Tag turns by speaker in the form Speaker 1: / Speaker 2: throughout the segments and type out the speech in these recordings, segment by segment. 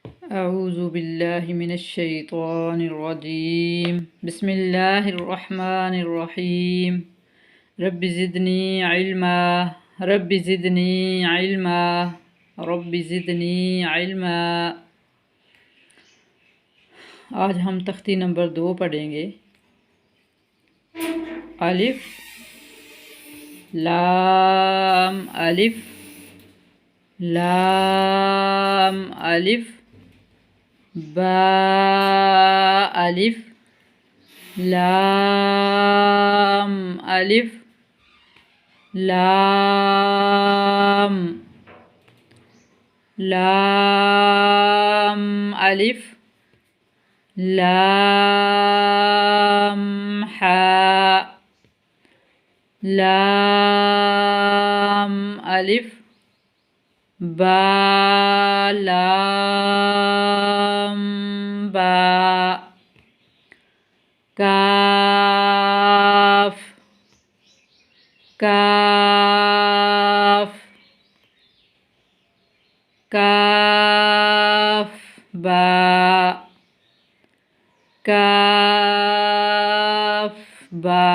Speaker 1: أعوذ بالله من الشيطان الرجيم بسم الله الرحمن الرحيم رب زدني علما رب زدني علما رب زدني علما। आज हम तख्ती नंबर 2 पढ़ेंगे। अलिफ लाम अलिफ लाम अलिफ बा अलिफ लाम अलिफ लाम लाम अलिफ लाम हा लाम अलिफ बा लाम बा काफ काफ काफ बा काफ बा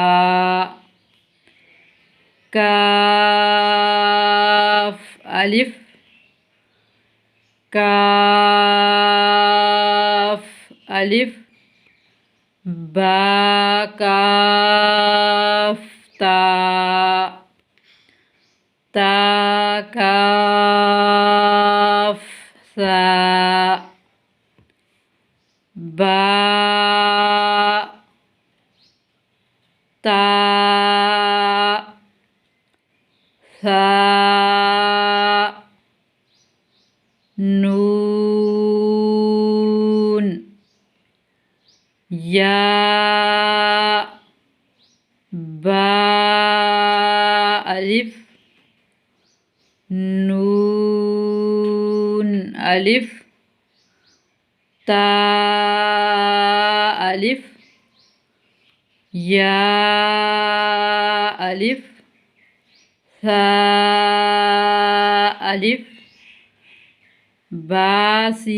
Speaker 1: काफ अलिफ काफ अलिफ बा काफ ता ता काफ सा बा ता सा नून या बा अलिफ नून अलिफ ता अलिफ या अलिफ सा अलिफ बासीन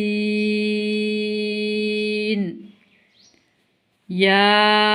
Speaker 1: यासीन